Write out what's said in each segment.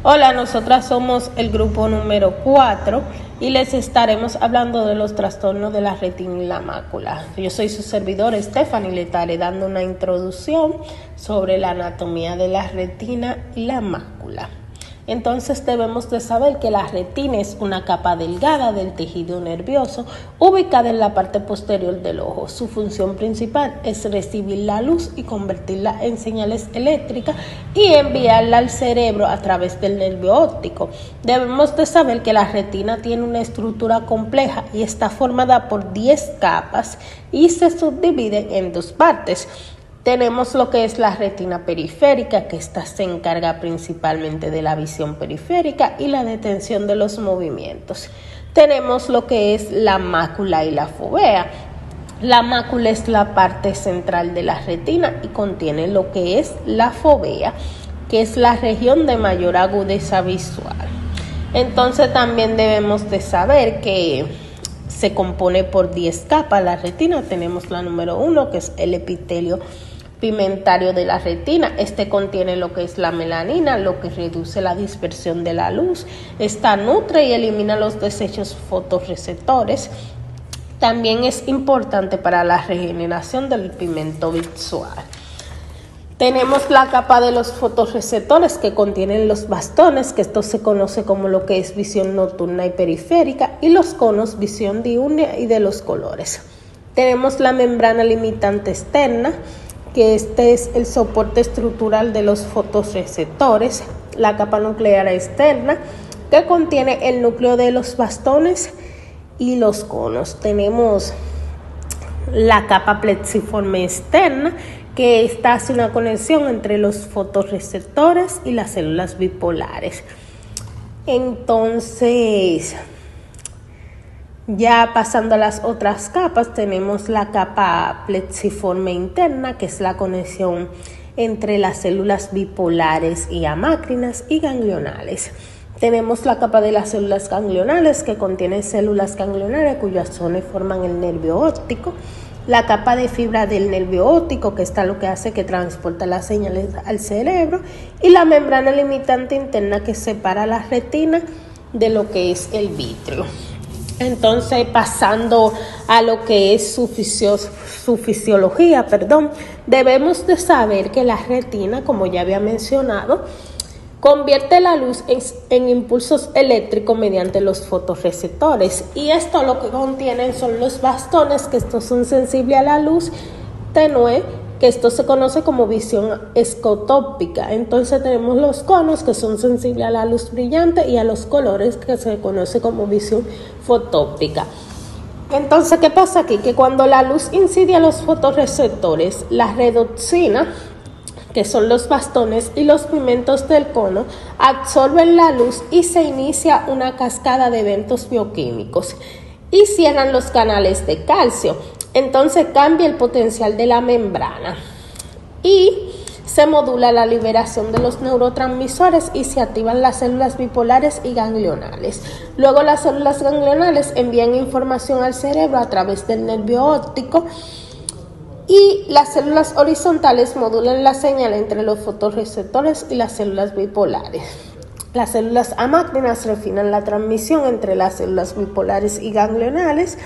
Hola, nosotras somos el grupo número 4 y les estaremos hablando de los trastornos de la retina y la mácula. Yo soy su servidora Stephanie y le estaré dando una introducción sobre la anatomía de la retina y la mácula. Entonces debemos de saber que la retina es una capa delgada del tejido nervioso ubicada en la parte posterior del ojo. Su función principal es recibir la luz y convertirla en señales eléctricas y enviarla al cerebro a través del nervio óptico. Debemos de saber que la retina tiene una estructura compleja y está formada por 10 capas y se subdivide en dos partes. Tenemos lo que es la retina periférica, que esta se encarga principalmente de la visión periférica y la detención de los movimientos. Tenemos lo que es la mácula y la fovea. La mácula es la parte central de la retina y contiene lo que es la fovea, que es la región de mayor agudeza visual. Entonces también debemos de saber que se compone por 10 capas la retina. Tenemos la número 1, que es el epitelio pigmentario de la retina. Este contiene lo que es la melanina, lo que reduce la dispersión de la luz. Esta nutre y elimina los desechos fotorreceptores. También es importante para la regeneración del pigmento visual. Tenemos la capa de los fotorreceptores que contienen los bastones, que esto se conoce como lo que es visión nocturna y periférica, y los conos, visión diurna y de los colores. Tenemos la membrana limitante externa, que este es el soporte estructural de los fotorreceptores, la capa nuclear externa, que contiene el núcleo de los bastones y los conos. Tenemos la capa plexiforme externa, que esta hace una conexión entre los fotorreceptores y las células bipolares. Entonces, ya pasando a las otras capas, tenemos la capa plexiforme interna, que es la conexión entre las células bipolares y amácrinas y ganglionales. Tenemos la capa de las células ganglionales, que contiene células ganglionales cuyas zonas forman el nervio óptico. La capa de fibra del nervio óptico, que está lo que hace que transporta las señales al cerebro. Y la membrana limitante interna, que separa la retina de lo que es el vítreo. Entonces, pasando a lo que es su fisiología, debemos de saber que la retina, como ya había mencionado, convierte la luz en impulsos eléctricos mediante los fotorreceptores, y esto lo que contienen son los bastones, que estos son sensibles a la luz tenue, que esto se conoce como visión escotópica. Entonces tenemos los conos, que son sensibles a la luz brillante, y a los colores, que se conoce como visión fotóptica. Entonces, ¿qué pasa aquí? Que cuando la luz incide a los fotorreceptores, la redoxina, que son los bastones, y los pigmentos del cono absorben la luz y se inicia una cascada de eventos bioquímicos y cierran los canales de calcio. Entonces cambia el potencial de la membrana y se modula la liberación de los neurotransmisores y se activan las células bipolares y ganglionales. Luego las células ganglionales envían información al cerebro a través del nervio óptico, y las células horizontales modulan la señal entre los fotorreceptores y las células bipolares. Las células amácrinas refinan la transmisión entre las células bipolares y ganglionales,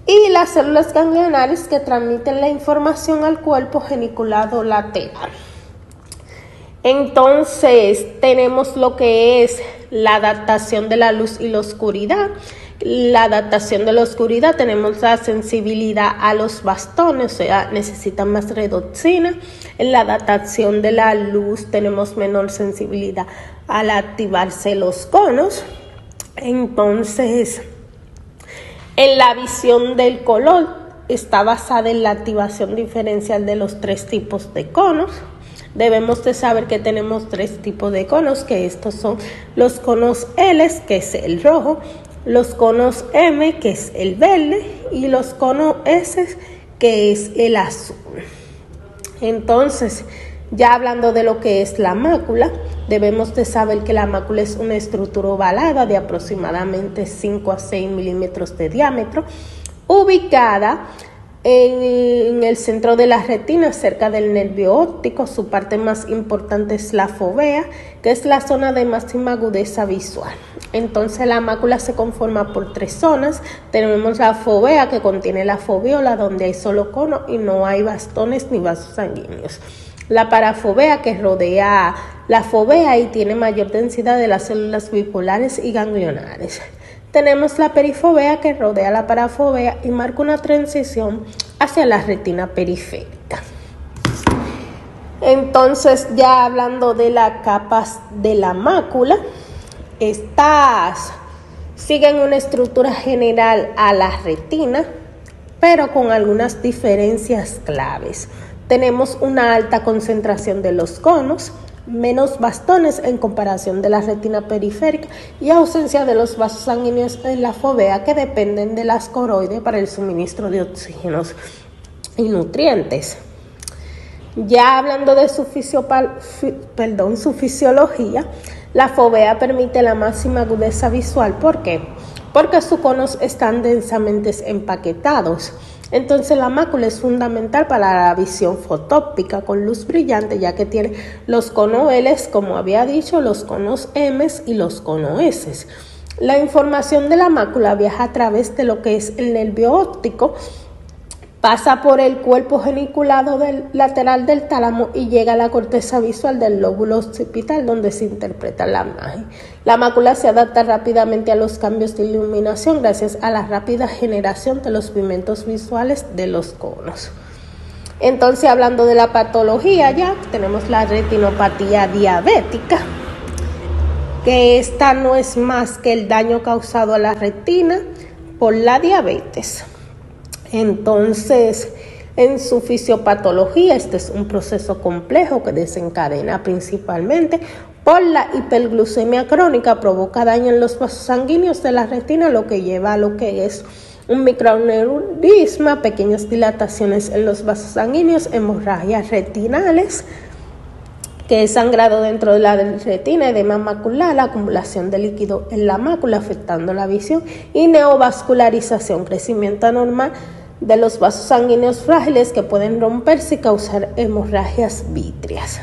y las células ganglionales que transmiten la información al cuerpo geniculado lateral. Entonces tenemos lo que es la adaptación de la luz y la oscuridad. La adaptación de la oscuridad, tenemos la sensibilidad a los bastones, o sea, necesitan más redoxina. En la adaptación de la luz tenemos menor sensibilidad al activarse los conos. Entonces, en la visión del color está basada en la activación diferencial de los 3 tipos de conos. Debemos de saber que tenemos 3 tipos de conos, que estos son los conos L, que es el rojo, los conos M, que es el verde, y los conos S, que es el azul. Entonces, ya hablando de lo que es la mácula, debemos de saber que la mácula es una estructura ovalada de aproximadamente 5 a 6 milímetros de diámetro, ubicada En el centro de la retina, cerca del nervio óptico, su parte más importante es la fovea, que es la zona de máxima agudeza visual. Entonces la mácula se conforma por tres zonas. Tenemos la fovea, que contiene la foveola, donde hay solo cono y no hay bastones ni vasos sanguíneos. La parafovea, que rodea la fovea y tiene mayor densidad de las células bipolares y ganglionares. Tenemos la perifovea, que rodea la parafovea y marca una transición hacia la retina periférica. Entonces, ya hablando de las capas de la mácula, estas siguen una estructura general a la retina, pero con algunas diferencias claves. Tenemos una alta concentración de los conos, menos bastones en comparación de la retina periférica y ausencia de los vasos sanguíneos en la fovea, que dependen de las coroides para el suministro de oxígenos y nutrientes. Ya hablando de su fisiología, la fovea permite la máxima agudeza visual. ¿Por qué? Porque sus conos están densamente empaquetados. Entonces la mácula es fundamental para la visión fotóptica con luz brillante, ya que tiene los conos L, como había dicho, los conos M y los conos S. La información de la mácula viaja a través de lo que es el nervio óptico, pasa por el cuerpo geniculado lateral del tálamo y llega a la corteza visual del lóbulo occipital, donde se interpreta la imagen. La mácula se adapta rápidamente a los cambios de iluminación gracias a la rápida generación de los pigmentos visuales de los conos. Entonces, hablando de la patología, ya tenemos la retinopatía diabética, que esta no es más que el daño causado a la retina por la diabetes. Entonces, en su fisiopatología, este es un proceso complejo que desencadena principalmente por la hiperglucemia crónica, provoca daño en los vasos sanguíneos de la retina, lo que lleva a lo que es un microaneurisma, pequeñas dilataciones en los vasos sanguíneos, hemorragias retinales, que es sangrado dentro de la retina, edema macular, la acumulación de líquido en la mácula afectando la visión y neovascularización, crecimiento anormal de los vasos sanguíneos frágiles que pueden romperse y causar hemorragias vítreas.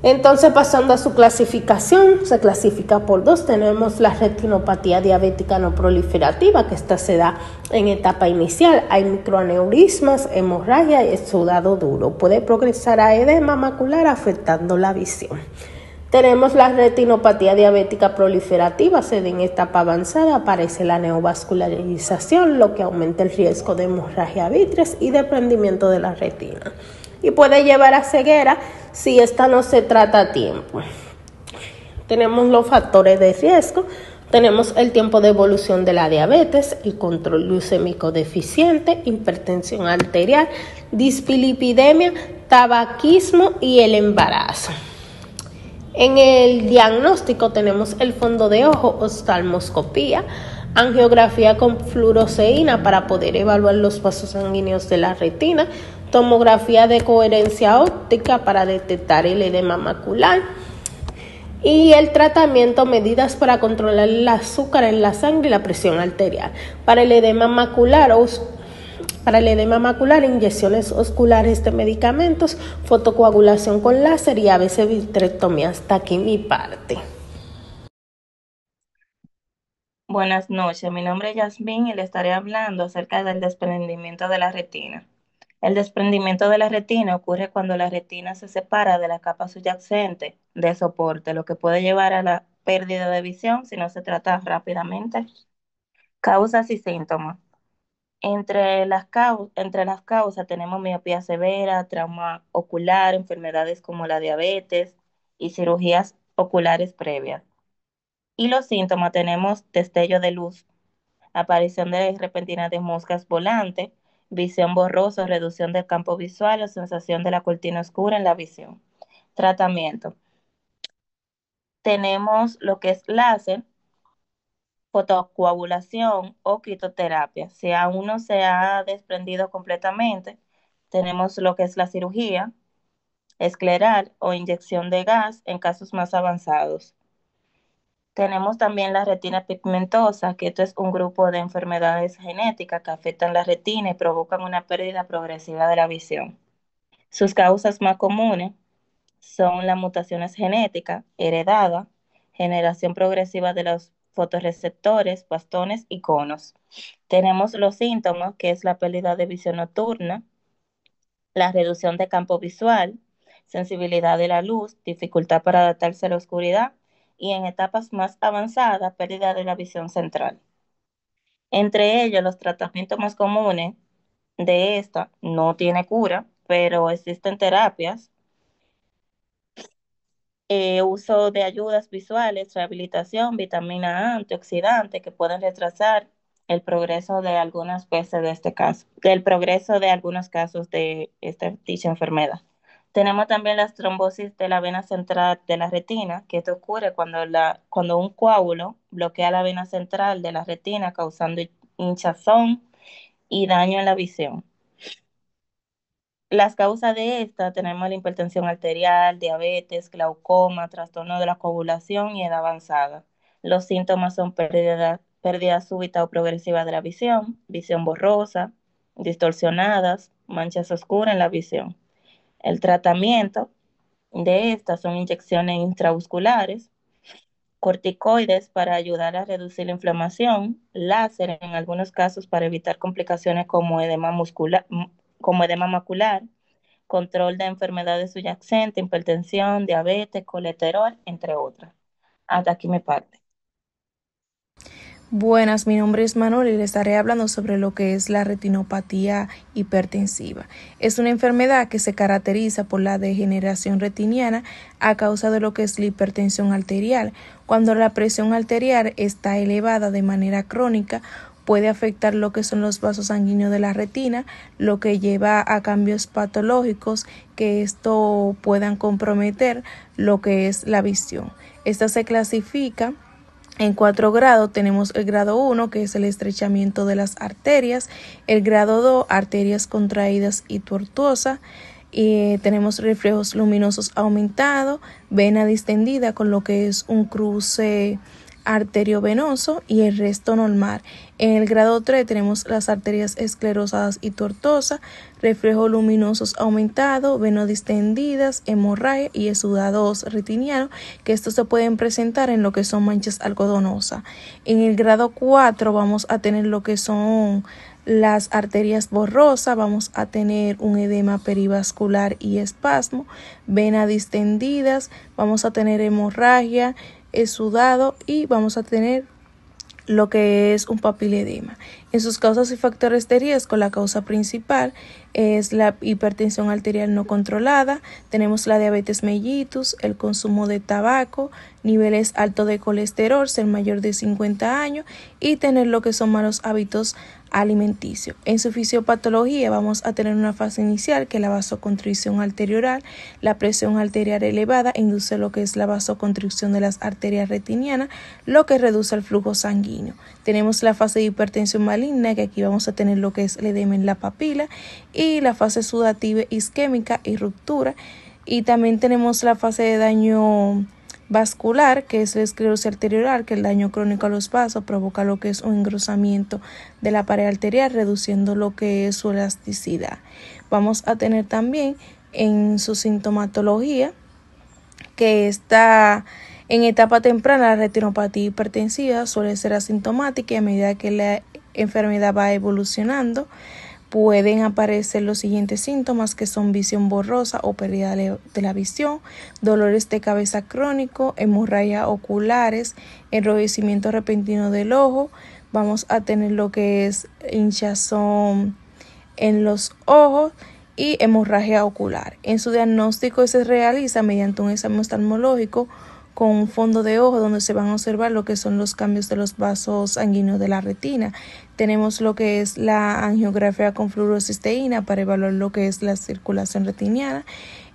Entonces, pasando a su clasificación, se clasifica por dos. Tenemos la retinopatía diabética no proliferativa, que esta se da en etapa inicial. Hay microaneurismas, hemorragia y exudado duro. Puede progresar a edema macular afectando la visión. Tenemos la retinopatía diabética proliferativa, se da en etapa avanzada, aparece la neovascularización, lo que aumenta el riesgo de hemorragia vítreas y desprendimiento de la retina. Y puede llevar a ceguera si esta no se trata a tiempo. Tenemos los factores de riesgo, tenemos el tiempo de evolución de la diabetes, el control glucémico deficiente, hipertensión arterial, dislipidemia, tabaquismo y el embarazo. En el diagnóstico tenemos el fondo de ojo, oftalmoscopía, angiografía con fluoresceína para poder evaluar los vasos sanguíneos de la retina, tomografía de coherencia óptica para detectar el edema macular y el tratamiento, medidas para controlar el azúcar en la sangre y la presión arterial. Para el edema macular, inyecciones oculares de medicamentos, fotocoagulación con láser y a veces vitrectomía. Hasta aquí mi parte. Buenas noches, mi nombre es Yasmín y le estaré hablando acerca del desprendimiento de la retina. El desprendimiento de la retina ocurre cuando la retina se separa de la capa subyacente de soporte, lo que puede llevar a la pérdida de visión si no se trata rápidamente. Causas y síntomas. Entre las causas tenemos miopía severa, trauma ocular, enfermedades como la diabetes y cirugías oculares previas. Y los síntomas tenemos destello de luz, aparición de repentina de moscas volantes, visión borrosa, reducción del campo visual o sensación de la cortina oscura en la visión. Tratamiento. Tenemos lo que es láser, fotocoagulación o critoterapia. Si aún no se ha desprendido completamente, tenemos lo que es la cirugía escleral o inyección de gas en casos más avanzados. Tenemos también la retina pigmentosa, que esto es un grupo de enfermedades genéticas que afectan la retina y provocan una pérdida progresiva de la visión. Sus causas más comunes son las mutaciones genéticas, heredadas, generación progresiva de los fotorreceptores, bastones y conos. Tenemos los síntomas, que es la pérdida de visión nocturna, la reducción de campo visual, sensibilidad de la luz, dificultad para adaptarse a la oscuridad y en etapas más avanzadas, pérdida de la visión central. Entre ellos, los tratamientos más comunes de esta no tiene cura, pero existen terapias, uso de ayudas visuales, rehabilitación, vitamina A, antioxidantes que pueden retrasar el progreso de algunas veces de este caso, del progreso de algunos casos de dicha enfermedad. Tenemos también las trombosis de la vena central de la retina, que esto ocurre cuando un coágulo bloquea la vena central de la retina, causando hinchazón y daño en la visión. Las causas de esta tenemos la hipertensión arterial, diabetes, glaucoma, trastorno de la coagulación y edad avanzada. Los síntomas son pérdida súbita o progresiva de la visión borrosa, distorsionadas, manchas oscuras en la visión. El tratamiento de estas son inyecciones intramusculares, corticoides para ayudar a reducir la inflamación, láser en algunos casos para evitar complicaciones como edema macular, control de enfermedades subyacentes, hipertensión, diabetes, colesterol, entre otras. Hasta aquí mi parte. Buenas, mi nombre es Manuel y les estaré hablando sobre lo que es la retinopatía hipertensiva. Es una enfermedad que se caracteriza por la degeneración retiniana a causa de lo que es la hipertensión arterial. Cuando la presión arterial está elevada de manera crónica, puede afectar lo que son los vasos sanguíneos de la retina, lo que lleva a cambios patológicos que esto puedan comprometer lo que es la visión. Esta se clasifica en 4 grados. Tenemos el grado 1, que es el estrechamiento de las arterias, el grado 2, arterias contraídas y tortuosas, y tenemos reflejos luminosos aumentados, vena distendida con lo que es un cruce arteriovenoso y el resto normal. En el grado 3 tenemos las arterias esclerosadas y tortuosas, reflejos luminosos aumentados, venas distendidas, hemorragia y exudados retinianos, que estos se pueden presentar en lo que son manchas algodonosas. En el grado 4 vamos a tener lo que son las arterias borrosas, vamos a tener un edema perivascular y espasmo, venas distendidas, vamos a tener hemorragia, exudado y vamos a tener lo que es un papiledema. En sus causas y factores de riesgo, la causa principal es la hipertensión arterial no controlada, tenemos la diabetes mellitus, el consumo de tabaco, niveles altos de colesterol, ser mayor de 50 años y tener lo que son malos hábitos alimenticios. En su fisiopatología vamos a tener una fase inicial que es la vasoconstricción arterioral, la presión arterial elevada induce lo que es la vasoconstricción de las arterias retinianas, lo que reduce el flujo sanguíneo. Tenemos la fase de hipertensión maligna, que aquí vamos a tener lo que es el edema en la papila, y la fase sudativa isquémica y ruptura, y también tenemos la fase de daño vascular, que es la esclerosis arterial, que el daño crónico a los vasos provoca lo que es un engrosamiento de la pared arterial, reduciendo lo que es su elasticidad. Vamos a tener también en su sintomatología que está en etapa temprana. La retinopatía hipertensiva suele ser asintomática y a medida que la enfermedad va evolucionando pueden aparecer los siguientes síntomas, que son visión borrosa o pérdida de la visión, dolores de cabeza crónico, hemorragias oculares, enrojecimiento repentino del ojo. Vamos a tener lo que es hinchazón en los ojos y hemorragia ocular. En su diagnóstico se realiza mediante un examen oftalmológico con un fondo de ojo donde se van a observar lo que son los cambios de los vasos sanguíneos de la retina. Tenemos lo que es la angiografía con fluorocisteína para evaluar lo que es la circulación retiniana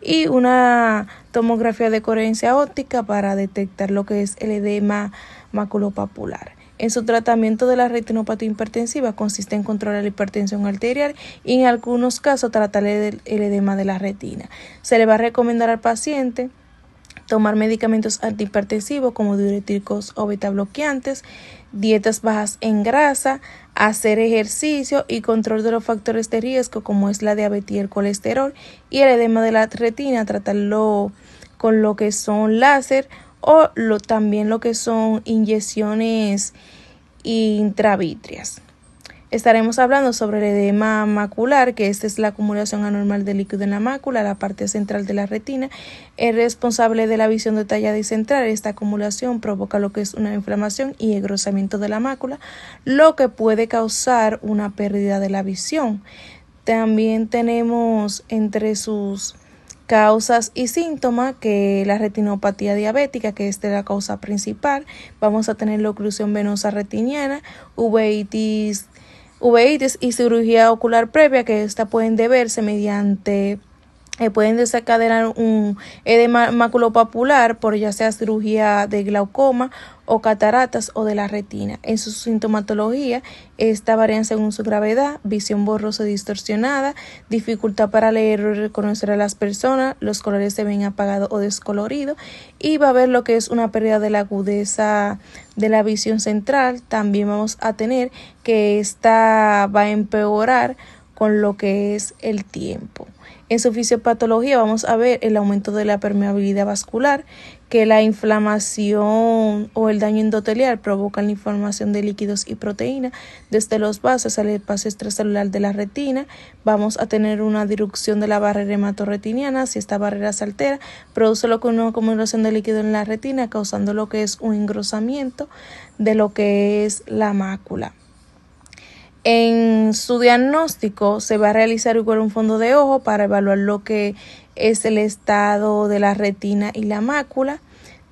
y una tomografía de coherencia óptica para detectar lo que es el edema maculopapular. En su tratamiento de la retinopatía hipertensiva consiste en controlar la hipertensión arterial y en algunos casos tratar el edema de la retina. Se le va a recomendar al paciente tomar medicamentos antihipertensivos como diuréticos o betabloqueantes, dietas bajas en grasa, hacer ejercicio y control de los factores de riesgo como es la diabetes y el colesterol, y el edema de la retina, tratarlo con lo que son láser o también lo que son inyecciones intravítreas. Estaremos hablando sobre el edema macular, que esta es la acumulación anormal de líquido en la mácula, la parte central de la retina. Es responsable de la visión detallada y central. Esta acumulación provoca lo que es una inflamación y engrosamiento de la mácula, lo que puede causar una pérdida de la visión. También tenemos entre sus causas y síntomas que la retinopatía diabética, que es de la causa principal. Vamos a tener la oclusión venosa retiniana, uveitis y cirugía ocular previa, que esta pueden deberse mediante pueden desencadenar un edema maculopapular por ya sea cirugía de glaucoma o cataratas o de la retina. En su sintomatología, esta varía según su gravedad: visión borrosa distorsionada, dificultad para leer o reconocer a las personas, los colores se ven apagados o descoloridos, y va a haber lo que es una pérdida de la agudeza de la visión central. También vamos a tener que esta va a empeorar con lo que es el tiempo. En su fisiopatología vamos a ver el aumento de la permeabilidad vascular, que la inflamación o el daño endotelial provoca la inflamación de líquidos y proteínas desde los vasos al espacio extracelular de la retina. Vamos a tener una disrupción de la barrera hematorretiniana. Si esta barrera se altera, produce lo que es una acumulación de líquido en la retina, causando lo que es un engrosamiento de lo que es la mácula. En su diagnóstico se va a realizar igual un fondo de ojo para evaluar lo que es el estado de la retina y la mácula.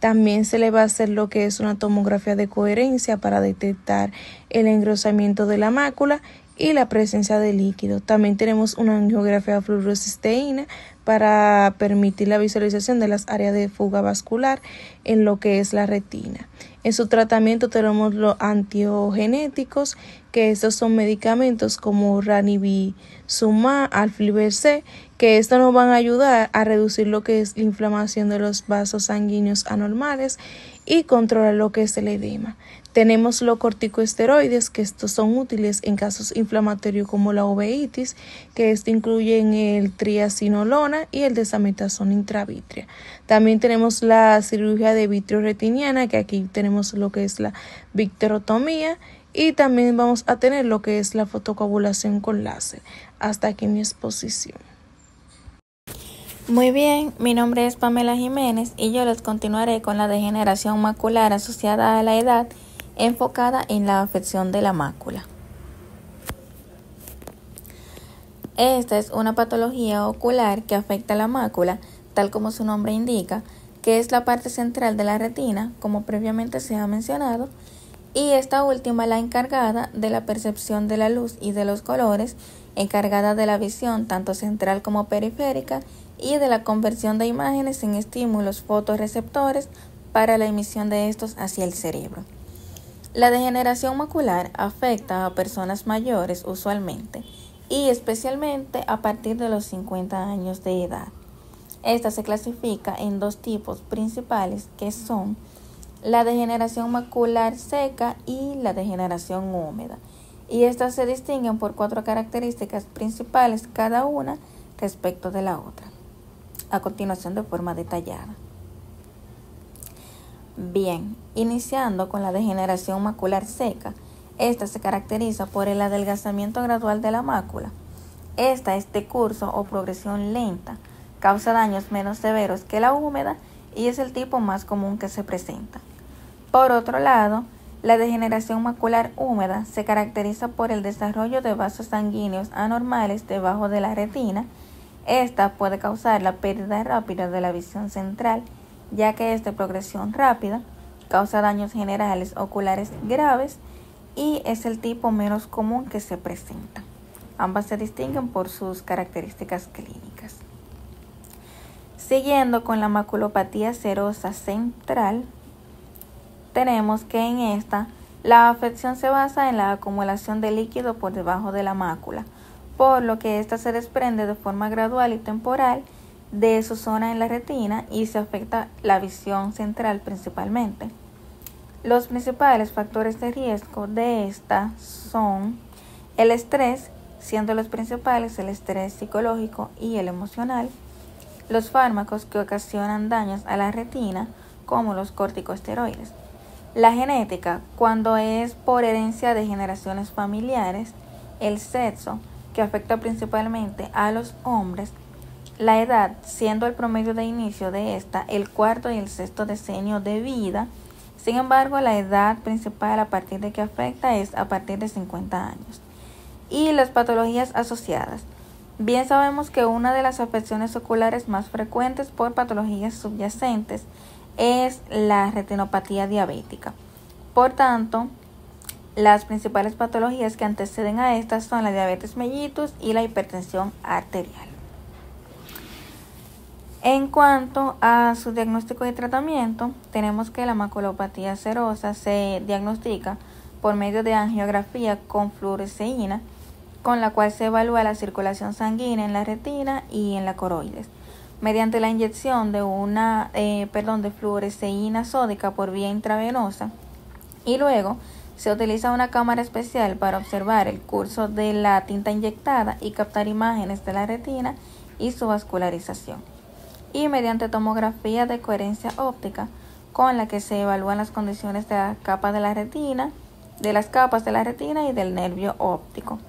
También se le va a hacer lo que es una tomografía de coherencia para detectar el engrosamiento de la mácula y la presencia de líquido. También tenemos una angiografía fluoroscisteína para permitir la visualización de las áreas de fuga vascular en lo que es la retina. En su tratamiento tenemos los angiogenéticos, que estos son medicamentos como ranibizumab, Aflibercept, que estos nos van a ayudar a reducir lo que es la inflamación de los vasos sanguíneos anormales y controlar lo que es el edema. Tenemos los corticosteroides, que estos son útiles en casos inflamatorios como la uveitis, que esto incluyen el triacinolona y el desametasona intravítrea. También tenemos la cirugía de vitreoretiniana, que aquí tenemos lo que es la vitrectomía, y también vamos a tener lo que es la fotocoagulación con láser. Hasta aquí mi exposición. Muy bien, mi nombre es Pamela Jiménez y yo les continuaré con la degeneración macular asociada a la edad, enfocada en la afección de la mácula. Esta es una patología ocular que afecta a la mácula, tal como su nombre indica, que es la parte central de la retina, como previamente se ha mencionado, y esta última la encargada de la percepción de la luz y de los colores, encargada de la visión tanto central como periférica y de la conversión de imágenes en estímulos fotorreceptores para la emisión de estos hacia el cerebro. La degeneración macular afecta a personas mayores usualmente y especialmente a partir de los 50 años de edad. Esta se clasifica en dos tipos principales, que son la degeneración macular seca y la degeneración húmeda, y estas se distinguen por 4 características principales cada una respecto de la otra. A continuación, de forma detallada. Bien, iniciando con la degeneración macular seca, esta se caracteriza por el adelgazamiento gradual de la mácula. Esta es de curso o progresión lenta, causa daños menos severos que la húmeda y es el tipo más común que se presenta. Por otro lado, la degeneración macular húmeda se caracteriza por el desarrollo de vasos sanguíneos anormales debajo de la retina. Esta puede causar la pérdida rápida de la visión central, ya que es de progresión rápida, causa daños generales oculares graves y es el tipo menos común que se presenta. Ambas se distinguen por sus características clínicas. Siguiendo con la maculopatía serosa central, tenemos que en esta la afección se basa en la acumulación de líquido por debajo de la mácula, por lo que ésta se desprende de forma gradual y temporal de su zona en la retina y se afecta la visión central principalmente. Los principales factores de riesgo de esta son el estrés, siendo los principales el estrés psicológico y el emocional, los fármacos que ocasionan daños a la retina, como los corticosteroides, la genética, cuando es por herencia de generaciones familiares, el sexo, que afecta principalmente a los hombres, la edad, siendo el promedio de inicio de esta el cuarto y el sexto decenio de vida. Sin embargo, la edad principal a partir de que afecta es a partir de 50 años. Y las patologías asociadas. Bien sabemos que una de las afecciones oculares más frecuentes por patologías subyacentes es la retinopatía diabética. Por tanto, las principales patologías que anteceden a estas son la diabetes mellitus y la hipertensión arterial. En cuanto a su diagnóstico y tratamiento, tenemos que la maculopatía serosa se diagnostica por medio de angiografía con fluoresceína, con la cual se evalúa la circulación sanguínea en la retina y en la coroides, mediante la inyección de fluoresceína sódica por vía intravenosa, y luego se utiliza una cámara especial para observar el curso de la tinta inyectada y captar imágenes de la retina y su vascularización, y mediante tomografía de coherencia óptica, con la que se evalúan las condiciones de las capas de la retina y del nervio óptico.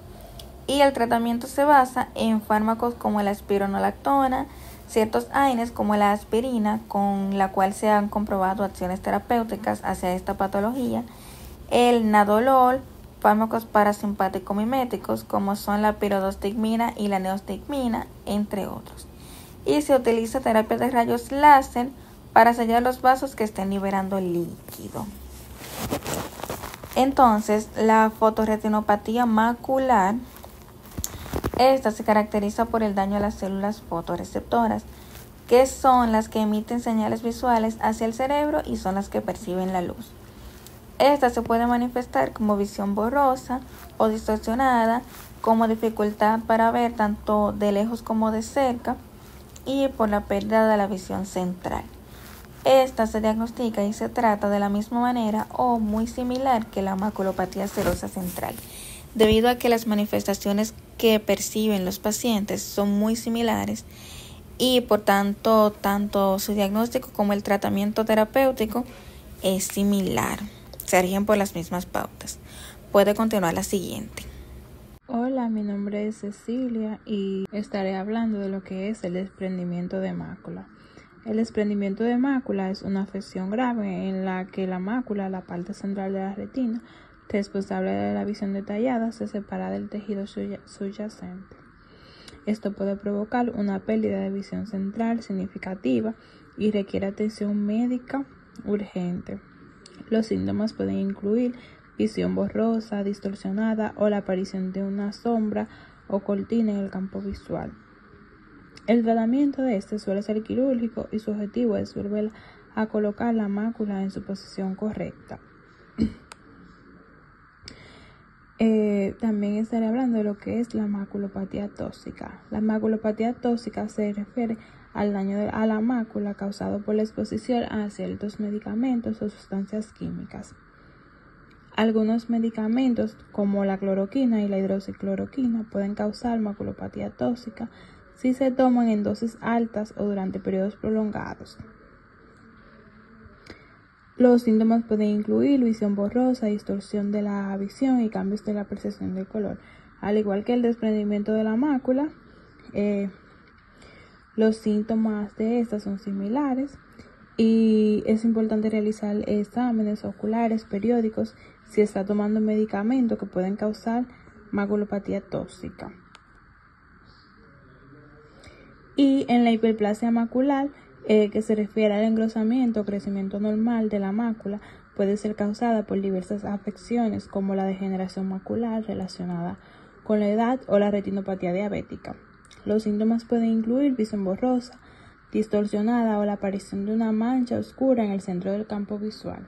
Y el tratamiento se basa en fármacos como la espironolactona, ciertos AINES como la aspirina, con la cual se han comprobado acciones terapéuticas hacia esta patología, el nadolol, fármacos parasimpático-miméticos como son la pirodostigmina y la neostigmina, entre otros. Y se utiliza terapia de rayos láser para sellar los vasos que estén liberando el líquido. Entonces, la fotorretinopatía macular, esta se caracteriza por el daño a las células fotorreceptoras, que son las que emiten señales visuales hacia el cerebro y son las que perciben la luz. Esta se puede manifestar como visión borrosa o distorsionada, como dificultad para ver tanto de lejos como de cerca, y por la pérdida de la visión central. Esta se diagnostica y se trata de la misma manera o muy similar que la maculopatía serosa central, debido a que las manifestaciones que perciben los pacientes son muy similares y por tanto su diagnóstico como el tratamiento terapéutico es similar, se rigen por las mismas pautas. Puede continuar la siguiente. Hola, mi nombre es Cecilia y estaré hablando de lo que es el desprendimiento de mácula. El desprendimiento de mácula es una afección grave en la que la mácula, la parte central de la retina, responsable de la visión detallada, se separa del tejido subyacente. Esto puede provocar una pérdida de visión central significativa y requiere atención médica urgente. Los síntomas pueden incluir visión borrosa, distorsionada o la aparición de una sombra o cortina en el campo visual. El tratamiento de este suele ser quirúrgico y su objetivo es volver a colocar la mácula en su posición correcta. También estaré hablando de lo que es la maculopatía tóxica. La maculopatía tóxica se refiere al daño a la mácula causado por la exposición a ciertos medicamentos o sustancias químicas. Algunos medicamentos, como la cloroquina y la hidroxicloroquina, pueden causar maculopatía tóxica si se toman en dosis altas o durante periodos prolongados. Los síntomas pueden incluir visión borrosa, distorsión de la visión y cambios de la percepción del color. Al igual que el desprendimiento de la mácula, los síntomas de estas son similares y es importante realizar exámenes oculares periódicos si está tomando medicamentos que pueden causar maculopatía tóxica. Y en la hiperplasia macular, que se refiere al engrosamiento o crecimiento normal de la mácula, puede ser causada por diversas afecciones como la degeneración macular relacionada con la edad o la retinopatía diabética. Los síntomas pueden incluir visión borrosa, distorsionada o la aparición de una mancha oscura en el centro del campo visual.